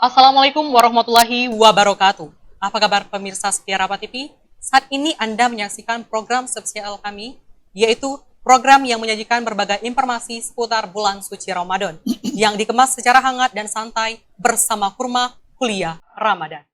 Assalamualaikum warahmatullahi wabarakatuh. Apa kabar pemirsa setia Rapa TV? Saat ini Anda menyaksikan program spesial kami, yaitu program yang menyajikan berbagai informasi seputar bulan suci Ramadan, yang dikemas secara hangat dan santai bersama kurma kuliah Ramadan.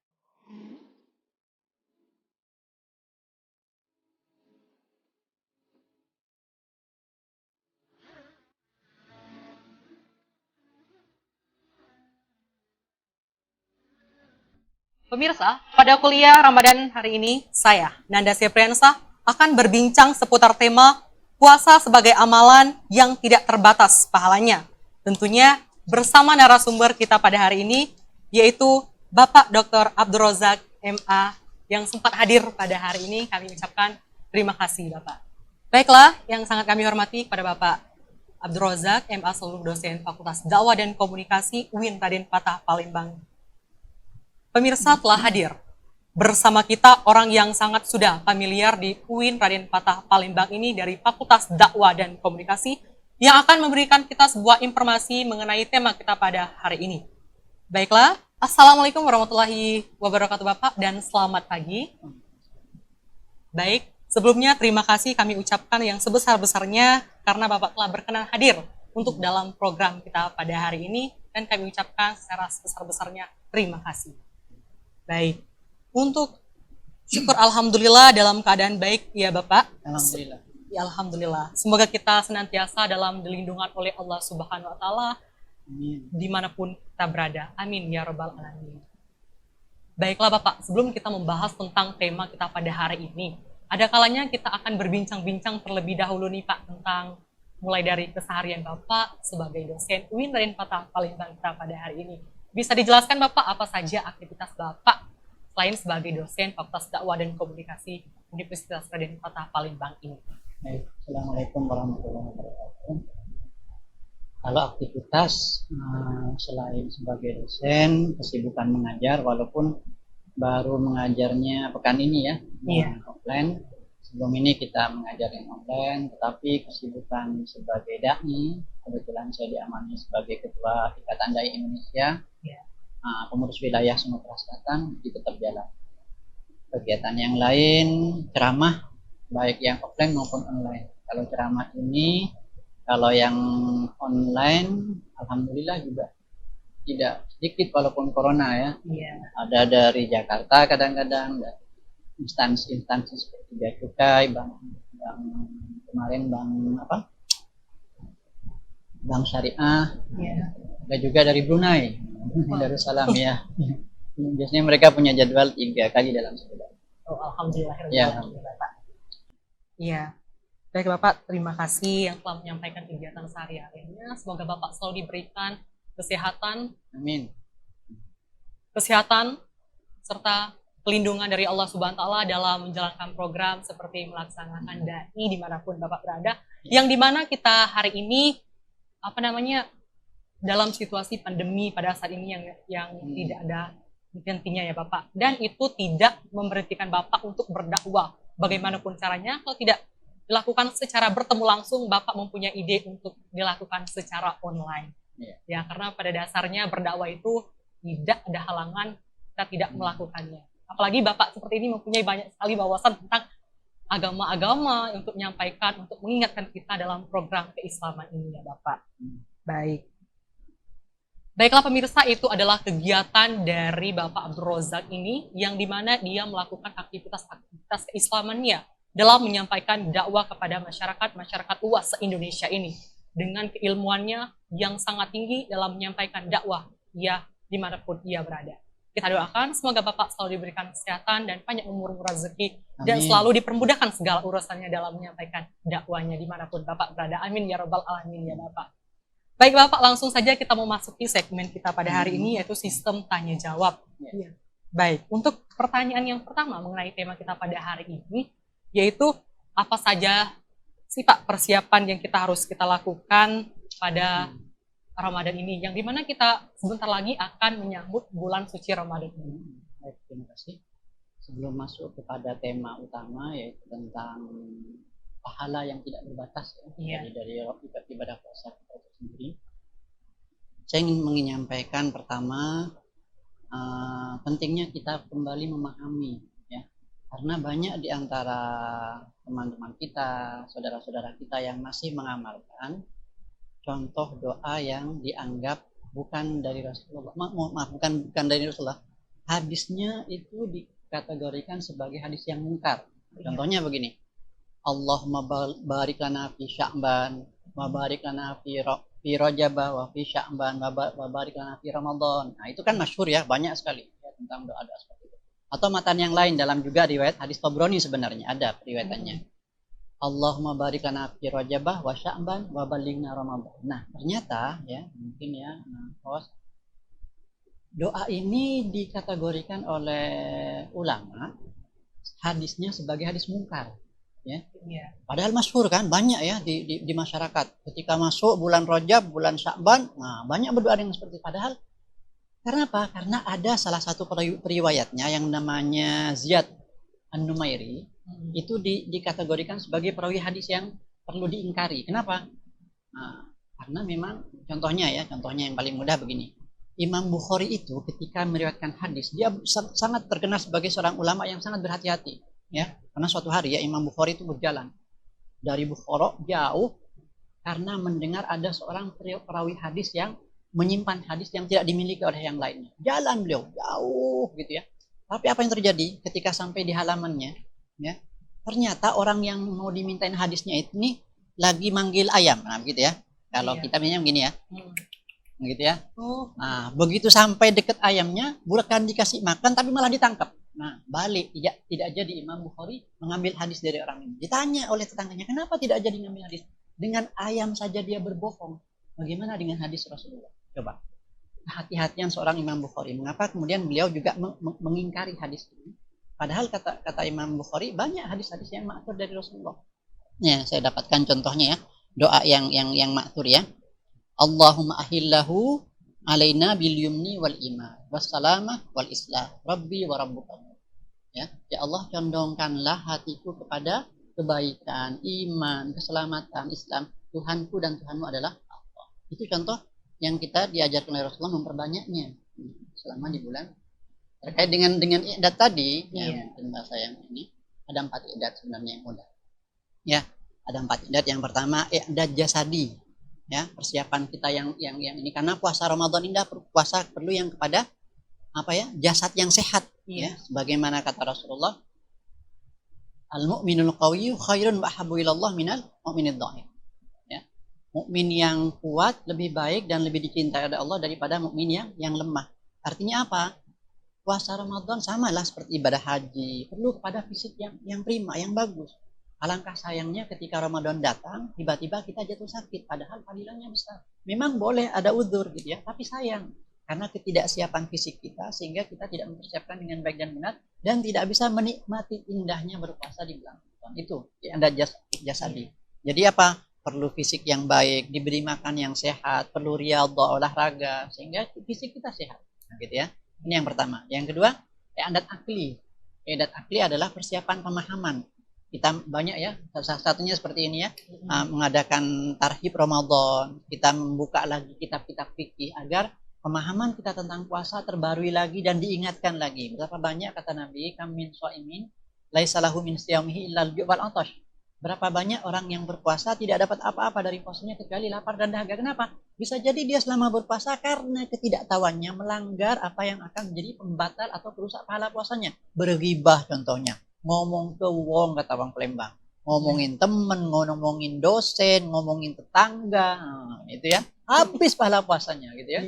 Pemirsa, pada kuliah Ramadan hari ini, saya, Nanda Sepriansa, akan berbincang seputar tema puasa sebagai amalan yang tidak terbatas pahalanya. Tentunya bersama narasumber kita pada hari ini, yaitu Bapak Dr. Abdul Razak MA yang sempat hadir pada hari ini. Kami ucapkan terima kasih Bapak. Baiklah, yang sangat kami hormati kepada Bapak Abdul Razak MA, seluruh dosen Fakultas Dakwah dan Komunikasi UIN Raden Patah Palembang. Pemirsa telah hadir bersama kita orang yang sangat sudah familiar di UIN Raden Patah Palembang ini dari Fakultas Dakwah dan Komunikasi yang akan memberikan kita sebuah informasi mengenai tema kita pada hari ini. Baiklah, Assalamualaikum warahmatullahi wabarakatuh Bapak dan selamat pagi. Baik, sebelumnya terima kasih kami ucapkan yang sebesar-besarnya karena Bapak telah berkenan hadir untuk dalam program kita pada hari ini dan kami ucapkan secara sebesar-besarnya terima kasih. Baik, untuk syukur Alhamdulillah dalam keadaan baik ya Bapak. Alhamdulillah. Ya Alhamdulillah. Semoga kita senantiasa dalam dilindungan oleh Allah Subhanahu Wa Taala dimanapun kita berada. Amin ya Rabbal Alamin. Baiklah Bapak, sebelum kita membahas tentang tema kita pada hari ini, ada kalanya kita akan berbincang-bincang terlebih dahulu nih Pak tentang mulai dari keseharian Bapak sebagai dosen UIN Raden Patah Palembang kita pada hari ini. Bisa dijelaskan Bapak apa saja aktivitas Bapak selain sebagai dosen Fakultas Dakwah dan Komunikasi Universitas Raden Patah Palembang ini? Baik, Assalamualaikum warahmatullahi wabarakatuh. Kalau aktivitas selain sebagai dosen, kesibukan mengajar, walaupun baru mengajarnya pekan ini ya, offline. Sebelum ini kita mengajar yang online, tetapi kesibukan sebagai dai, kebetulan saya diamani sebagai Ketua Ikatan Dai Indonesia, pengurus wilayah Sumatera Selatan, itu tetap jalan. Kegiatan yang lain, ceramah, baik yang offline maupun online. Kalau ceramah ini, kalau yang online, alhamdulillah juga tidak sedikit walaupun corona ya. Ada dari Jakarta kadang-kadang, instansi seperti Bea Cukai, bank kemarin bank syariah, ada juga dari Brunei, Darussalam ya. Biasanya mereka punya jadwal 3 kali dalam sebulan. Oh, Alhamdulillah. Ya. Bapak. Iya. Baik Bapak, terima kasih yang telah menyampaikan kegiatan sehari-harinya. Semoga Bapak selalu diberikan kesehatan, Amin, kesehatan serta pelindungan dari Allah Subhanahu Wa Taala dalam menjalankan program seperti melaksanakan dai dimanapun Bapak berada, yang dimana kita hari ini dalam situasi pandemi pada saat ini yang tidak ada hentinya ya Bapak, dan itu tidak memberhentikan Bapak untuk berdakwah bagaimanapun caranya. Kalau tidak dilakukan secara bertemu langsung, Bapak mempunyai ide untuk dilakukan secara online. Ya, karena pada dasarnya berdakwah itu tidak ada halangan kita tidak melakukannya. Apalagi Bapak seperti ini mempunyai banyak sekali wawasan tentang agama-agama untuk menyampaikan, untuk mengingatkan kita dalam program keislaman ini ya Bapak. Baik. Baiklah pemirsa, itu adalah kegiatan dari Bapak Abdul Razak ini yang dimana dia melakukan aktivitas keislamannya dalam menyampaikan dakwah kepada masyarakat luas se-Indonesia ini dengan keilmuannya yang sangat tinggi dalam menyampaikan dakwah ya dimanapun ia berada. Kita doakan semoga Bapak selalu diberikan kesehatan dan banyak umur rezeki. Amin. Dan selalu dipermudahkan segala urusannya dalam menyampaikan dakwahnya dimanapun Bapak berada. Amin ya Rabbal Alamin ya Bapak. Baik Bapak, langsung saja kita memasuki segmen kita pada hari ini, yaitu sistem tanya jawab. Baik, untuk pertanyaan yang pertama mengenai tema kita pada hari ini, yaitu apa saja sih Pak persiapan yang harus kita lakukan pada Ramadan ini, yang dimana kita sebentar lagi akan menyambut bulan suci Ramadan ini. Baik, terima kasih. Sebelum masuk kepada tema utama, yaitu tentang pahala yang tidak terbatas dari ibadah puasa itu sendiri, saya ingin menyampaikan pertama pentingnya kita kembali memahami, ya, karena banyak di antara teman-teman kita, saudara-saudara kita yang masih mengamalkan contoh doa yang dianggap bukan dari Rasulullah, maaf, bukan dari Rasulullah, hadisnya itu dikategorikan sebagai hadis yang mungkar. Contohnya begini, Allahumma barik lana fi Sya'ban wa barik lana fi Rajab wa fi Sya'ban wa barik lana fi Ramadan. Nah, itu kan masyhur ya, banyak sekali ya, tentang doa-doa seperti itu. Atau matan yang lain dalam juga riwayat hadis Tabrani sebenarnya ada riwayatannya. Allahumma barik lana fi Rajab wa Sya'ban wa ballighna Ramadan. Nah, ternyata ya, mungkin ya, host, doa ini dikategorikan oleh ulama hadisnya sebagai hadis mungkar. Ya. Padahal masyhur kan, banyak ya di masyarakat. Ketika masuk bulan Rajab, bulan Sya'ban, nah banyak berdoa yang seperti itu. Padahal karena apa? Karena ada salah satu periwayatnya yang namanya Ziyad An-Numairi, itu dikategorikan sebagai perawi hadis yang perlu diingkari. Kenapa? Nah, karena memang contohnya yang paling mudah begini. Imam Bukhari itu ketika meriwayatkan hadis, dia sangat terkenal sebagai seorang ulama yang sangat berhati-hati. Ya, karena suatu hari ya Imam Bukhari itu berjalan dari Bukhara jauh karena mendengar ada seorang perawi hadis yang menyimpan hadis yang tidak dimiliki oleh yang lainnya. Jalan beliau jauh gitu ya. Tapi apa yang terjadi ketika sampai di halamannya? Ya, ternyata orang yang mau dimintain hadisnya itu nih lagi manggil ayam, nah begitu ya. Kalau kita minyak begini ya, begitu ya. Nah, begitu sampai deket ayamnya, bukan dikasih makan tapi malah ditangkap. Nah, balik tidak jadi Imam Bukhari mengambil hadis dari orang ini. Ditanya oleh tetangganya, kenapa tidak jadi mengambil hadis? Dengan ayam saja dia berbohong. Bagaimana dengan hadis Rasulullah? Coba. Hati-hatian seorang Imam Bukhari. Mengapa kemudian beliau juga mengingkari hadis ini? Padahal kata Imam Bukhari banyak hadis-hadis yang ma'thur dari Rasulullah. Ya, saya dapatkan contohnya ya. Doa yang ma'thur ya. Allahumma ahillahu alaina bil yumni wal iman wassalamah wal islah rabbi wa rabbuka. Ya Allah, condongkanlah hatiku kepada kebaikan, iman, keselamatan, Islam. Tuhanku dan Tuhanmu adalah Allah. Itu contoh yang kita diajarkan oleh Rasulullah, memperbanyaknya selama di bulan. Terkait dengan i'dad tadi, ya, mungkin bahasa yang ini ada 4 i'dad sebenarnya yang mudah. Ya, ada 4 i'dad. Yang pertama i'dad jasadi. Ya, persiapan kita yang ini, karena puasa Ramadan ini puasa perlu yang kepada apa ya, jasad yang sehat ya, sebagaimana kata Rasulullah, al-mu'minul qawiyyu khairun wa ahabbu ilallah minal mu'minid dha'if. Ya, mukmin yang kuat lebih baik dan lebih dicintai oleh Allah daripada mukmin yang lemah. Artinya apa? Puasa Ramadan samalah seperti ibadah haji, perlu kepada fisik yang prima, yang bagus. Alangkah sayangnya ketika Ramadan datang, tiba-tiba kita jatuh sakit, padahal fadilahnya besar. Memang boleh ada uzur gitu ya, tapi sayang karena ketidaksiapan fisik kita sehingga kita tidak mempersiapkan dengan baik dan benar dan tidak bisa menikmati indahnya berpuasa di bulan Ramadan. Itu ya, ada jasadi. Jadi apa? Perlu fisik yang baik, diberi makan yang sehat, perlu riyadhah, olahraga sehingga fisik kita sehat. Nah, gitu ya. Ini yang pertama. Yang kedua, i'dad akli. I'dad akli adalah persiapan pemahaman. Kita banyak ya, salah satunya seperti ini ya, mengadakan tarhib Ramadan, kita membuka lagi kitab-kitab fikih agar pemahaman kita tentang puasa terbarui lagi dan diingatkan lagi. Berapa banyak kata Nabi, kam min shaimin laisa lahu min siyamihi illa al-ju' wal 'atash. Berapa banyak orang yang berpuasa tidak dapat apa-apa dari puasanya kecuali lapar dan dahaga. Kenapa? Bisa jadi dia selama berpuasa karena ketidaktahuannya melanggar apa yang akan menjadi pembatal atau perusak pahala puasanya. Berghibah contohnya. Ngomong ke wong, kata Bang Palembang, ngomongin temen, ngomongin dosen, ngomongin tetangga, itu ya, habis pahala puasanya gitu ya.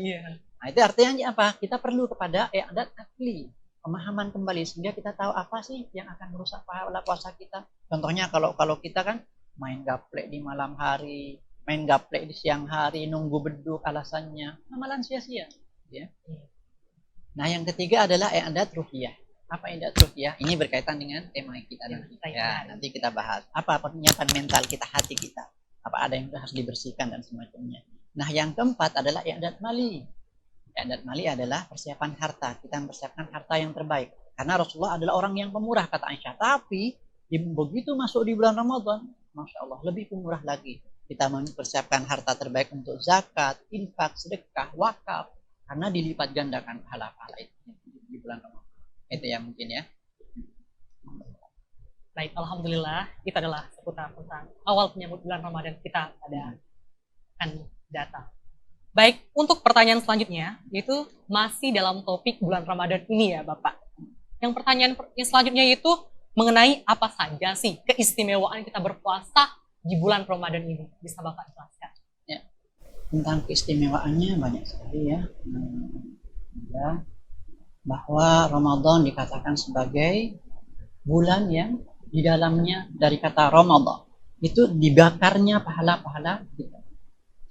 Nah, itu artinya apa? Kita perlu kepada i'dad akli, pemahaman kembali sehingga kita tahu apa sih yang akan merusak pahala puasa kita. Contohnya kalau kita kan main gaplek di malam hari, main gaplek di siang hari, nunggu beduk alasannya, amalan sia-sia ya. Nah, yang ketiga adalah i'dad ruhiyah. Apa i'dad ruhiyah? Ini berkaitan dengan tema kita nanti. Ya, nanti kita bahas. Apa penyiapan mental kita, hati kita. Apa ada yang harus dibersihkan dan semacamnya. Nah, yang keempat adalah i'dad mali. I'dad mali adalah persiapan harta. Kita mempersiapkan harta yang terbaik. Karena Rasulullah adalah orang yang pemurah, kata Aisyah. Tapi begitu masuk di bulan Ramadan, Masya Allah, lebih pemurah lagi. Kita mempersiapkan harta terbaik untuk zakat, infak, sedekah, wakaf. Karena dilipat gandakan pahala-pahala itu. Itu ya mungkin ya. Baik, alhamdulillah itu adalah seputar tentang awal menyambut bulan Ramadan kita pada akan datang. Baik, untuk pertanyaan selanjutnya yaitu masih dalam topik bulan Ramadan ini ya Bapak. Yang pertanyaan yang selanjutnya itu mengenai apa saja sih keistimewaan kita berpuasa di bulan Ramadan ini? Bisa Bapak jelaskan? Ya. Tentang keistimewaannya banyak sekali ya. Ya, bahwa Ramadan dikatakan sebagai bulan yang di dalamnya dari kata Ramadan itu dibakarnya pahala-pahala kita.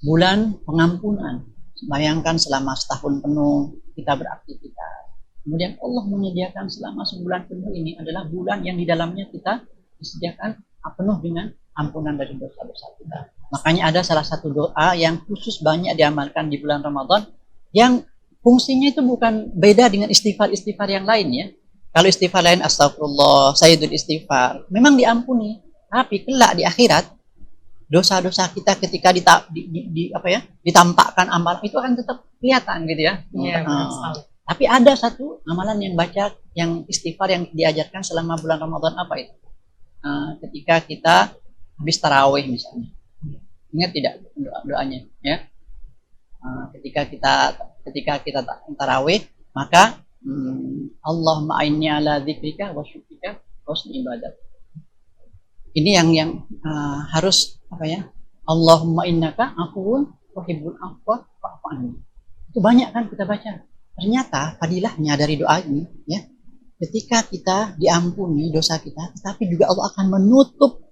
Bulan pengampunan. Bayangkan selama setahun penuh kita beraktivitas. Kemudian Allah menyediakan selama sebulan penuh ini adalah bulan yang di dalamnya kita disediakan penuh dengan ampunan dari dosa-dosa kita. Makanya ada salah satu doa yang khusus banyak diamalkan di bulan Ramadan yang fungsinya itu bukan beda dengan istighfar-istighfar yang lain ya. Kalau istighfar lain astagfirullah, sayyidul istighfar, memang diampuni. Tapi kelak di akhirat dosa-dosa kita ketika ditampakkan amalan itu akan tetap kelihatan gitu ya. Iya, tapi ada satu amalan yang baca yang istighfar yang diajarkan selama bulan Ramadan apa itu? Ketika kita habis tarawih misalnya. Ingat tidak doanya ya? Ketika kita tarawih maka Allahumma a'inni ala dzikrika wa syukrika wa husni ibadat. Ini yang harus apa ya? Allahumma innaka afuwun tuhibbul afwa fa'fu anni. Itu banyak kan kita baca. Ternyata fadilahnya dari doa ini ya, ketika kita diampuni dosa kita, tetapi juga Allah akan menutup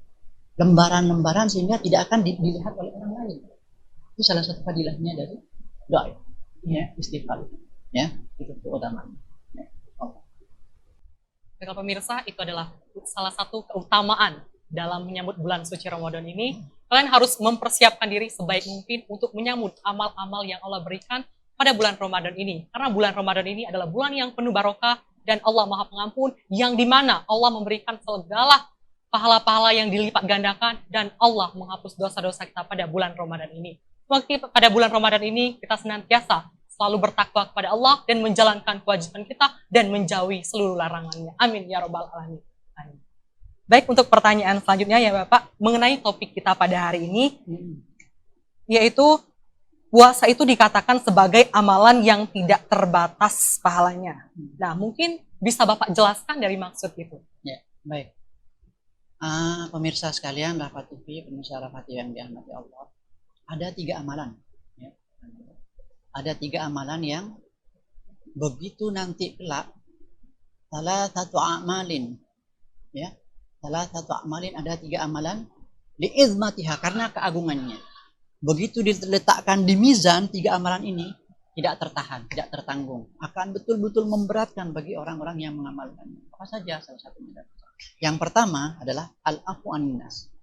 lembaran-lembaran sehingga tidak akan dilihat oleh orang lain. Itu salah satu fadilahnya dari doa ya, istighfar. Ya, itu keutamaan. Ya. Baiklah pemirsa, itu adalah salah satu keutamaan dalam menyambut bulan suci Ramadan ini. Kalian harus mempersiapkan diri sebaik mungkin untuk menyambut amal-amal yang Allah berikan pada bulan Ramadan ini. Karena bulan Ramadan ini adalah bulan yang penuh barokah dan Allah Maha Pengampun, yang dimana Allah memberikan segala pahala-pahala yang dilipat gandakan dan Allah menghapus dosa-dosa kita pada bulan Ramadan ini. Semoga pada bulan Ramadan ini kita senantiasa selalu bertakwa kepada Allah dan menjalankan kewajiban kita dan menjauhi seluruh larangannya. Amin ya robbal alamin. Amin. Baik, untuk pertanyaan selanjutnya ya Bapak, mengenai topik kita pada hari ini, yaitu puasa itu dikatakan sebagai amalan yang tidak terbatas pahalanya. Nah, mungkin bisa Bapak jelaskan dari maksud itu. Ya, baik. Pemirsa sekalian, Rafa TV, pemirsa Rafa TV yang dirahmati Allah, ada 3 amalan. Ya. Ada 3 amalan yang begitu nanti kelak, salah satu amalin, ya, salah satu amalin ada 3 amalan liizmatiha karena keagungannya. Begitu diletakkan di mizan 3 amalan ini tidak tertahan, tidak tertanggung, akan betul-betul memberatkan bagi orang-orang yang mengamalkannya. Apa saja salah satunya? Yang pertama adalah al-afu anin nas.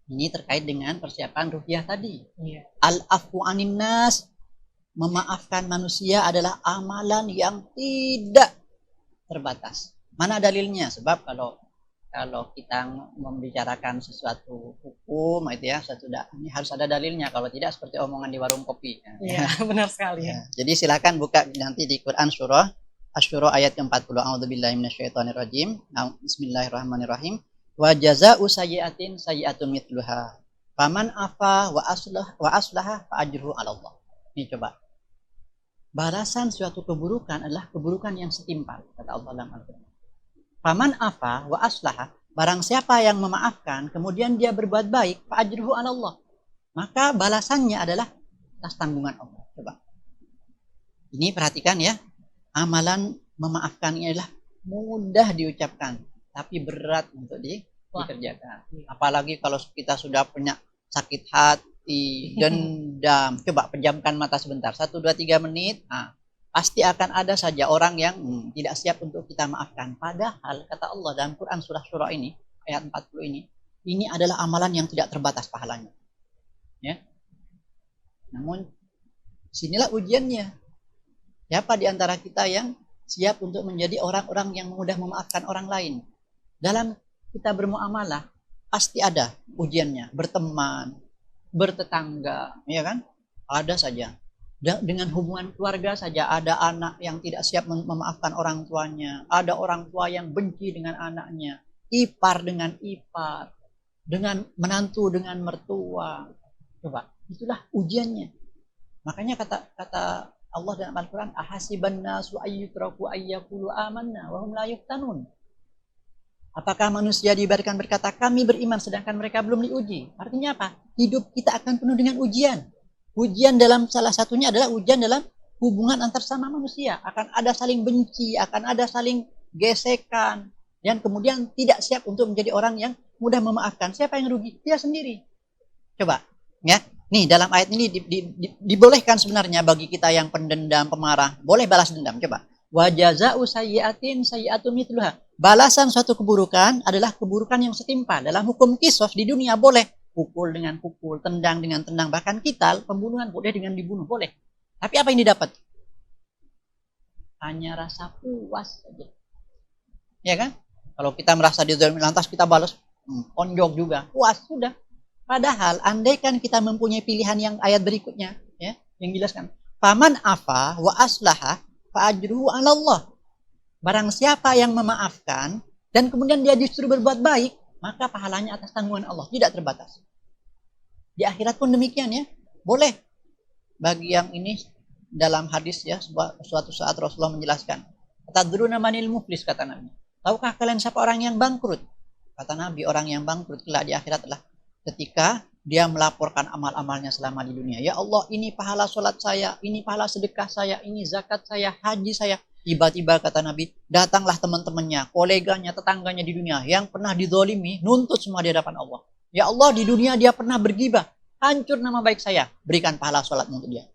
Ini terkait dengan persiapan ruhiyah tadi. Yeah. Al-afu anin nas, memaafkan manusia adalah amalan yang tidak terbatas. Mana dalilnya? Sebab kalau kita membicarakan sesuatu hukum itu ya, ini harus ada dalilnya. Kalau tidak seperti omongan di warung kopi. Iya, benar sekali. Ya. Jadi silakan buka nanti di Quran surah Asy-Syura ayat ke-40. A'udzubillahi minasyaitonirrajim. Bismillahirrahmanirrahim. Wa jazaa'u sayyi'atin sayyi'atun mithluha. Faman afa wa aslaha fa ajruhu 'ala Allah. Ini coba. Balasan suatu keburukan adalah keburukan yang setimpal, kata Allah dalam Al-Qur'an. Faman afa wa aslaha, barang siapa yang memaafkan kemudian dia berbuat baik, fa ajruhu 'ala Allah. Maka balasannya adalah atas tanggungan Allah. Coba. Ini perhatikan ya. Amalan memaafkan ini adalah mudah diucapkan, tapi berat untuk dikerjakan. Apalagi kalau kita sudah punya sakit hati, dendam. Coba pejamkan mata sebentar, 1, 2, 3 menit. Pasti akan ada saja orang yang tidak siap untuk kita maafkan. Padahal kata Allah dalam Quran surah Syura ini, ayat 40 ini adalah amalan yang tidak terbatas pahalanya. Ya. Namun sinilah ujiannya. Siapa di antara kita yang siap untuk menjadi orang-orang yang mudah memaafkan orang lain? Dalam kita bermuamalah pasti ada ujiannya, berteman, bertetangga, ya kan? Ada saja. Dengan hubungan keluarga saja, ada anak yang tidak siap memaafkan orang tuanya, ada orang tua yang benci dengan anaknya, ipar dengan ipar, dengan menantu dengan mertua. Coba, itulah ujiannya. Makanya kata Allah dalam Al-Quran, ahasiban nasu ayyutraku ayyakulu amanna wa hum la yuftanun. Apakah manusia diibaratkan berkata kami beriman sedangkan mereka belum diuji? Artinya apa? Hidup kita akan penuh dengan ujian. Ujian dalam salah satunya adalah ujian dalam hubungan antar sama manusia. Akan ada saling benci, akan ada saling gesekan. Dan kemudian tidak siap untuk menjadi orang yang mudah memaafkan. Siapa yang rugi? Dia sendiri. Coba, ya. Nih, dalam ayat ini dibolehkan sebenarnya bagi kita yang pendendam, pemarah. Boleh balas dendam, coba. Wa jaza'u sayyi'atin sayyi'atun mithluha. Balasan suatu keburukan adalah keburukan yang setimpal. Dalam hukum qisas di dunia boleh. Pukul dengan pukul, tendang dengan tendang, bahkan kital, pembunuhan boleh dengan dibunuh, boleh. Tapi apa yang didapat? Hanya rasa puas saja. Ya kan? Kalau kita merasa dizalimi lantas kita balas, onjok juga, puas sudah. Padahal andaikan kita mempunyai pilihan yang ayat berikutnya, ya, yang jelaskan, faman afa wa aslaha fa ajruhu 'ala Allah. Barang siapa yang memaafkan dan kemudian dia justru berbuat baik, maka pahalanya atas tanggungan Allah, tidak terbatas. Di akhirat pun demikian ya. Boleh. Bagi yang ini dalam hadis ya, suatu saat Rasulullah menjelaskan. Tadruna manil muflis, kata Nabi. Tahukah kalian siapa orang yang bangkrut? Kata Nabi, orang yang bangkrut kelak di akhirat adalah ketika dia melaporkan amal-amalnya selama di dunia. Ya Allah, ini pahala sholat saya, ini pahala sedekah saya, ini zakat saya, haji saya. Tiba-tiba kata Nabi, datanglah teman-temannya, koleganya, tetangganya di dunia yang pernah dizalimi, nuntut semua di hadapan Allah. Ya Allah, di dunia dia pernah bergibah, hancur nama baik saya, berikan pahala sholat untuk dia.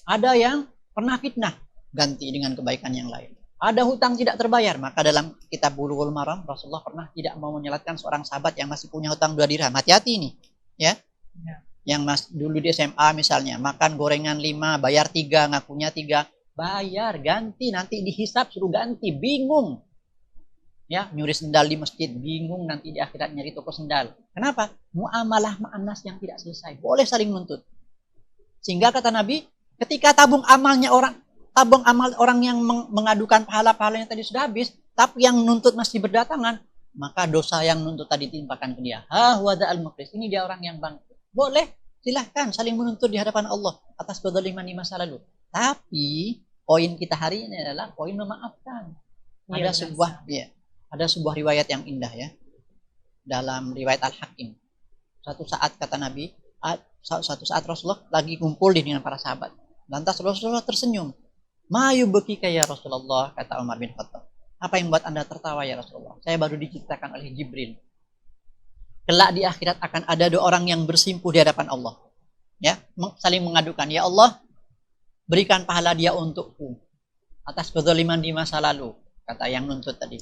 Ada yang pernah fitnah, ganti dengan kebaikan yang lain. Ada hutang tidak terbayar, maka dalam kitab Bulughul Maram, Rasulullah pernah tidak mau menyelatkan seorang sahabat yang masih punya hutang 2 dirham. Hati-hati ini, ya. Yang dulu di SMA misalnya, makan gorengan 5, bayar 3, ngakunya 3. Bayar, ganti, nanti dihisap suruh ganti, bingung. Ya, nyuri sendal di masjid, bingung nanti di akhirat nyari toko sendal. Kenapa? Muamalah ma'anas yang tidak selesai. Boleh saling menuntut. Sehingga kata Nabi, ketika tabung amal orang yang mengadukan pahala-pahala yang tadi sudah habis, tapi yang nuntut masih berdatangan, maka dosa yang nuntut tadi timpakan ke dia. Wada'al muflis. Ini dia orang yang bangkrut. Boleh, silahkan saling menuntut di hadapan Allah atas kezaliman di masa lalu. Tapi poin kita hari ini adalah poin memaafkan. Ada sebuah riwayat yang indah ya. Dalam riwayat Al-Hakim. Suatu saat kata Nabi, suatu saat Rasulullah lagi kumpul dengan para sahabat. Lantas Rasulullah tersenyum. Ma yubkika ya Rasulullah, kata Umar bin Khattab. Apa yang membuat Anda tertawa ya Rasulullah? Saya baru diciptakan oleh Jibril. Kelak di akhirat akan ada 2 orang yang bersimpuh di hadapan Allah. Ya, saling mengadukan, ya Allah, berikan pahala dia untukku atas kezaliman di masa lalu, kata yang nuntut tadi.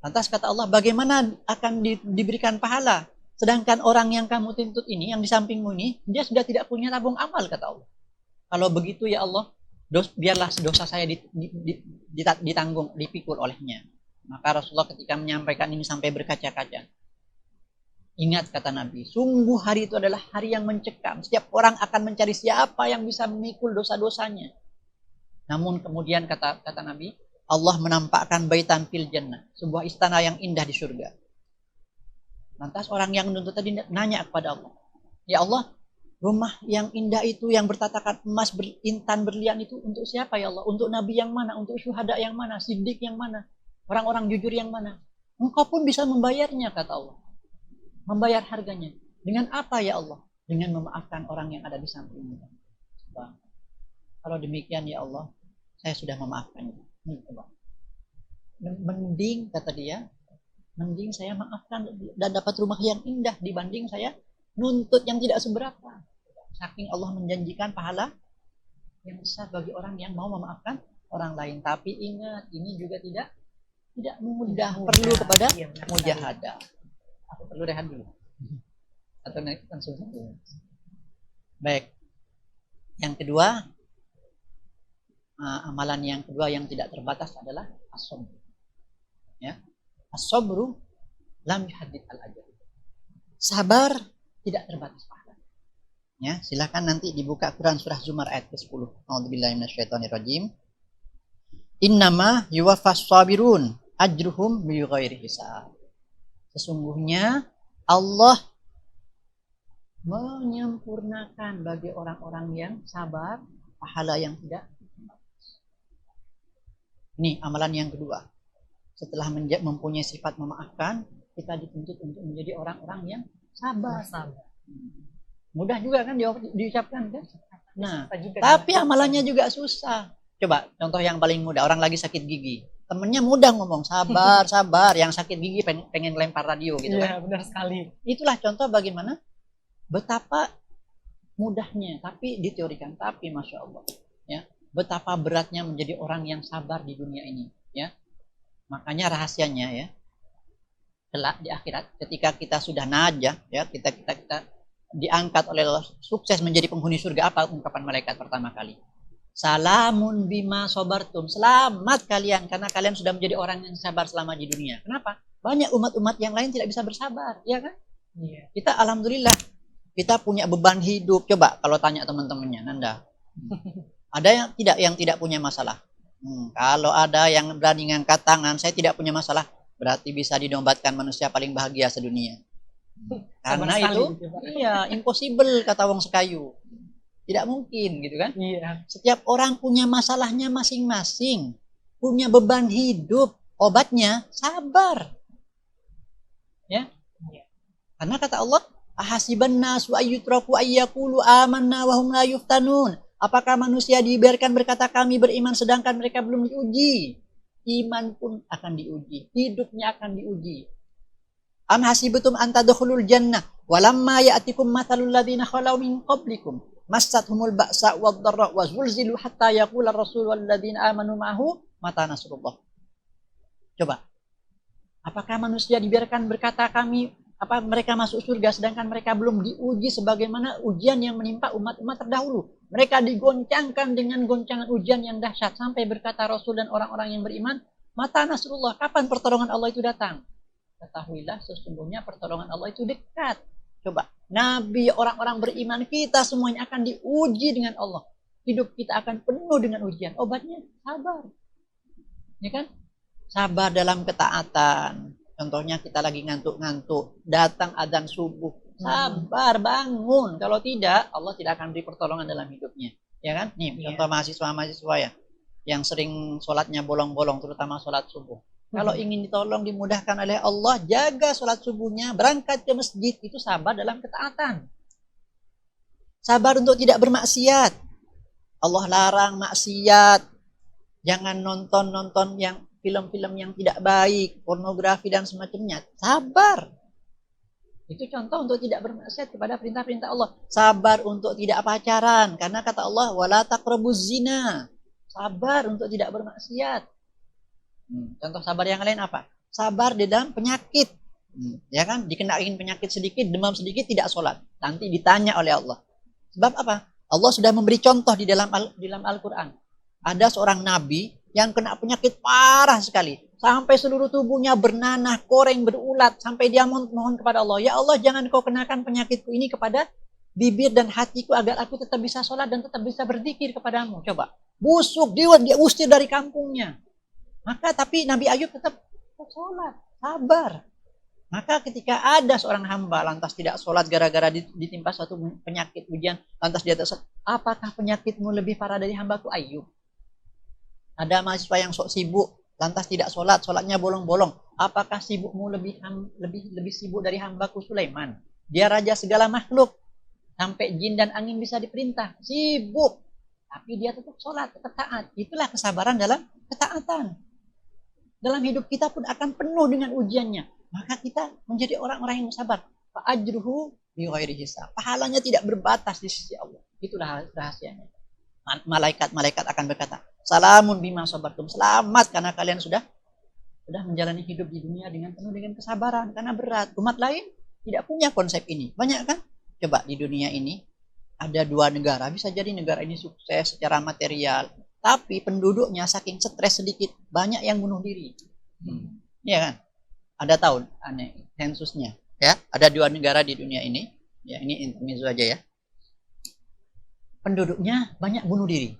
Lantas kata Allah, bagaimana akan diberikan pahala? Sedangkan orang yang kamu tuntut ini, yang di sampingmu ini, dia sudah tidak punya tabung amal, kata Allah. Kalau begitu ya Allah, biarlah dosa saya ditanggung, dipikul olehnya. Maka Rasulullah ketika menyampaikan ini sampai berkaca-kaca. Ingat kata Nabi, sungguh hari itu adalah hari yang mencekam. Setiap orang akan mencari siapa yang bisa memikul dosa-dosanya. Namun kemudian kata Nabi, Allah menampakkan baitan fil jannah, sebuah istana yang indah di surga. Lantas orang yang menuntut tadi nanya kepada Allah, ya Allah, rumah yang indah itu yang bertatakan emas, intan, berlian itu untuk siapa ya Allah? Untuk Nabi yang mana? Untuk syuhada yang mana? Siddiq yang mana? Orang-orang jujur yang mana? Engkau pun bisa membayarnya, kata Allah. Membayar harganya. Dengan apa ya Allah? Dengan memaafkan orang yang ada di sampingmu. Kalau demikian ya Allah, saya sudah memaafkannya. Mending, kata dia, mending saya maafkan dan dapat rumah yang indah dibanding saya nuntut yang tidak seberapa. Saking Allah menjanjikan pahala yang besar bagi orang yang mau memaafkan orang lain. Tapi ingat, ini juga tidak mudah. Perlu kepada mujahadah. Aku perlu rehat dulu. Atau langsung saja. Baik. Yang kedua, amalan yang kedua yang tidak terbatas adalah as-sabr. Ya. As-sabru lam yuhaddid al-ajal. Sabar tidak terbatas pahala. Ya, silakan nanti dibuka Quran surah Zumar ayat ke-10. A'udzubillahi minasyaitonirrajim. Innama yuwaffas sabirun ajruhum bighairi hisab. Sesungguhnya Allah menyempurnakan bagi orang-orang yang sabar pahala yang tidak. Ini amalan yang kedua. Setelah mempunyai sifat memaafkan, kita dituntut untuk menjadi orang-orang yang sabar. Mudah juga kan diucapkan kan? Nah, tapi amalannya juga susah. Coba contoh yang paling mudah, orang lagi sakit gigi. Temennya mudah ngomong sabar, sabar. Yang sakit gigi pengen lempar radio gitu kan? Benar sekali. Itulah contoh bagaimana betapa mudahnya, tapi diteorikan. Tapi masya Allah, ya, betapa beratnya menjadi orang yang sabar di dunia ini, ya. Makanya rahasianya ya, kelak di akhirat, ketika kita sudah najah, ya, kita diangkat oleh Allah, sukses menjadi penghuni surga, apa ungkapan malaikat pertama kali? Salamun bima sobartum, selamat kalian karena kalian sudah menjadi orang yang sabar selama di dunia. Kenapa? Banyak umat-umat yang lain tidak bisa bersabar, ya kan? Iya. Kita alhamdulillah kita punya beban hidup. Coba kalau tanya teman-temannya, Nanda, ada yang tidak punya masalah. Kalau ada yang berani ngangkat tangan, saya tidak punya masalah, berarti bisa dinobatkan manusia paling bahagia sedunia. Karena itu, iya, impossible kata wong sekayu. Tidak mungkin gitu kan? Iya. Setiap orang punya masalahnya masing-masing, punya beban hidup, obatnya sabar. Ya. Karena kata Allah, ahasiban nasu ayyutraku ayyakulu amanna wa hum la yuftanun. Apakah manusia dibiarkan berkata kami beriman sedangkan mereka belum diuji? Iman pun akan diuji, hidupnya akan diuji. Am hasibatum an tadkhulul jannah walamma ya'tikum mathalul ladzina khalau min qablikum massathumul ba'sa wad-dharra wa zulzilu hatta yaqula ar-rasul wal ladzina amanu ma'ahu mata nasrullah. Coba. Apakah manusia dibiarkan berkata mereka masuk surga sedangkan mereka belum diuji sebagaimana ujian yang menimpa umat-umat terdahulu? Mereka digoncangkan dengan goncangan ujian yang dahsyat sampai berkata Rasul dan orang-orang yang beriman, mata nasrullah, kapan pertolongan Allah itu datang? Ketahuilah sesungguhnya pertolongan Allah itu dekat. Coba, Nabi, orang-orang beriman, kita semuanya akan diuji dengan Allah. Hidup kita akan penuh dengan ujian. Obatnya sabar. Ya kan? Sabar dalam ketaatan. Contohnya kita lagi ngantuk-ngantuk, datang adzan subuh. Sabar, bangun. Kalau tidak, Allah tidak akan beri pertolongan dalam hidupnya. Ya kan? Nih, contoh mahasiswa-mahasiswa ya, yang sering sholatnya bolong-bolong, terutama sholat subuh. Kalau ingin ditolong, dimudahkan oleh Allah, jaga sholat subuhnya, berangkat ke masjid, itu sabar dalam ketaatan. Sabar untuk tidak bermaksiat. Allah larang maksiat. Jangan nonton yang film-film yang tidak baik, pornografi dan semacamnya. Sabar. Itu contoh untuk tidak bermaksiat kepada perintah-perintah Allah. Sabar untuk tidak pacaran, karena kata Allah, wala taqrabuz zina. Sabar untuk tidak bermaksiat. Contoh sabar yang lain apa? Sabar di dalam penyakit. Ya kan? Dikenain penyakit sedikit, demam sedikit, tidak sholat. Nanti ditanya oleh Allah. Sebab apa? Allah sudah memberi contoh di dalam Al-Quran. Ada seorang nabi yang kena penyakit parah sekali. Sampai seluruh tubuhnya bernanah, koreng, berulat. Sampai dia mohon kepada Allah. Ya Allah, jangan kau kenakan penyakitku ini kepada bibir dan hatiku agar aku tetap bisa sholat dan tetap bisa berzikir kepadamu. Coba. Busuk, dia usir dari kampungnya. Maka tapi Nabi Ayub tetap sholat, sabar. Maka ketika ada seorang hamba lantas tidak sholat gara-gara ditimpa suatu penyakit ujian, lantas dia sholat, apakah penyakitmu lebih parah dari hambaku Ayub? Ada mahasiswa yang sok sibuk, lantas tidak sholat, sholatnya bolong-bolong. Apakah sibukmu lebih sibuk dari hambaku Sulaiman? Dia raja segala makhluk, sampai jin dan angin bisa diperintah, sibuk. Tapi dia tetap sholat, tetap taat. Itulah kesabaran dalam ketaatan. Dalam hidup kita pun akan penuh dengan ujiannya. Maka kita menjadi orang-orang yang sabar. Fa'ajruhu bighairi hisab. Pahalanya tidak berbatas di sisi Allah. Itulah rahasianya. Malaikat-malaikat akan berkata, salamun bima sabartum. Selamat karena kalian sudah menjalani hidup di dunia dengan penuh dengan kesabaran. Karena berat. Umat lain tidak punya konsep ini. Banyak kan? Coba di dunia ini ada 2 negara. Bisa jadi negara ini sukses secara material. Tapi penduduknya saking stres sedikit, banyak yang bunuh diri. Iya kan? Ada tahun aneh sensusnya. Ya, ada 2 negara di dunia ini. Ya, ini intermezzo aja ya. penduduknya banyak bunuh diri.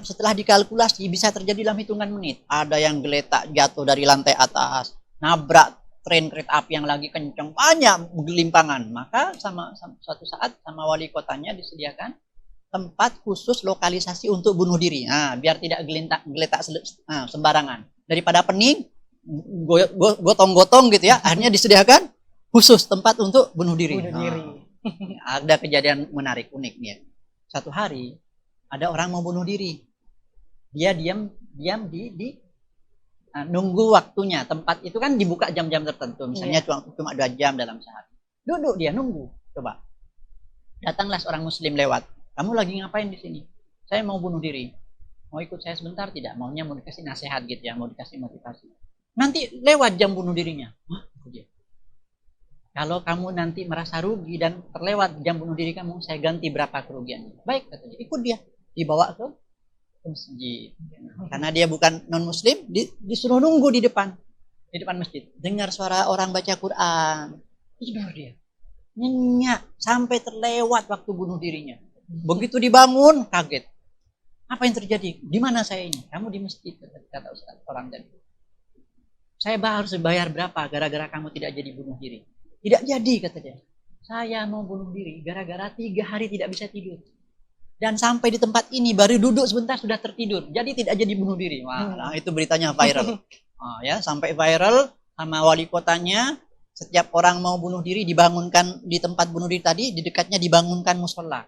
Setelah dikalkulasi bisa terjadi dalam hitungan menit. Ada yang geletak jatuh dari lantai atas, nabrak tren kereta api yang lagi kencang, banyak gelimpangan. Maka suatu saat sama wali kotanya disediakan tempat khusus lokalisasi untuk bunuh diri. Nah, biar tidak geletak sembarangan. Daripada pening, gotong-gotong gitu ya, akhirnya disediakan khusus tempat untuk bunuh diri. Bunuh diri. Ada kejadian menarik unik nih. Satu hari ada orang mau bunuh diri. Dia diam nunggu waktunya. Tempat itu kan dibuka jam-jam tertentu. Misalnya cuma 2 jam dalam sehari. Duduk dia nunggu. Coba. Datanglah seorang muslim lewat. Kamu lagi ngapain di sini? Saya mau bunuh diri. Mau ikut saya sebentar tidak? Maunya mau dikasih nasihat gitu ya, mau dikasih motivasi. Nanti lewat jam bunuh dirinya. Hah? Kalau kamu nanti merasa rugi dan terlewat jam bunuh diri kamu, saya ganti berapa kerugiannya. Baik, katanya. Ikut dia. Dibawa ke masjid. Karena dia bukan non-muslim, disuruh nunggu di depan masjid. Dengar suara orang baca Quran. Tidur dia. Nyenyak. Sampai terlewat waktu bunuh dirinya. Begitu dibangun, kaget. Apa yang terjadi? Di mana saya ini? Kamu di masjid, kata Ustaz orang tadi. Saya harus bayar berapa gara-gara kamu tidak jadi bunuh diri? Tidak jadi, kata dia. Saya mau bunuh diri gara-gara 3 hari tidak bisa tidur. Dan sampai di tempat ini baru duduk sebentar sudah tertidur. Jadi tidak jadi bunuh diri. Wah, nah, itu beritanya viral. Ya, sampai viral sama wali kotanya. Setiap orang mau bunuh diri dibangunkan di tempat bunuh diri tadi, di dekatnya dibangunkan musola.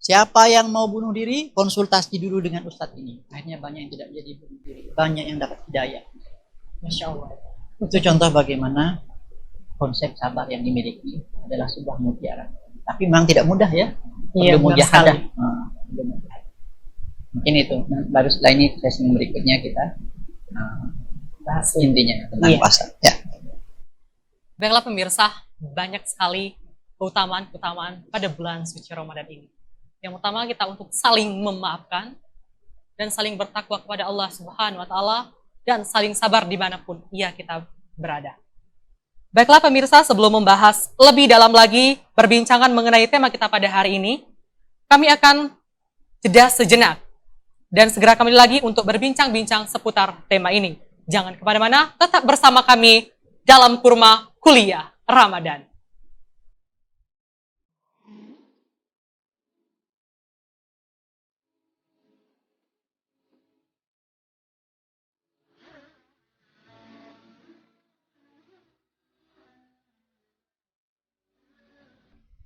Siapa yang mau bunuh diri, konsultasi dulu dengan ustadz ini. Akhirnya banyak yang tidak jadi bunuh diri. Banyak yang dapat hidayah. Masya Allah. Itu contoh bagaimana konsep sabar yang dimiliki adalah sebuah mutiara. Tapi memang tidak mudah ya. Iya, mujahadah. Mungkin itu. Baru setelah ini sesi berikutnya kita bahas intinya tentang puasa. Ya. Baiklah pemirsa, banyak sekali keutamaan-keutamaan pada bulan suci Ramadan ini. Yang pertama kita untuk saling memaafkan dan saling bertakwa kepada Allah Subhanahu wa taala dan saling sabar dimanapun kita berada. Baiklah pemirsa, sebelum membahas lebih dalam lagi perbincangan mengenai tema kita pada hari ini, kami akan jeda sejenak dan segera kembali lagi untuk berbincang-bincang seputar tema ini. Jangan kemana-mana, tetap bersama kami dalam Kurma Kuliah Ramadan.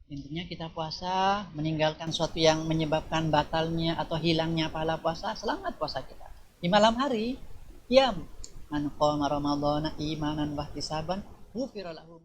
Intinya kita puasa, meninggalkan sesuatu yang menyebabkan batalnya atau hilangnya pahala puasa, selamat puasa kita. Di malam hari, qiyam. Man qama ramadhana imanan wa ihtisaban, ghufira lahu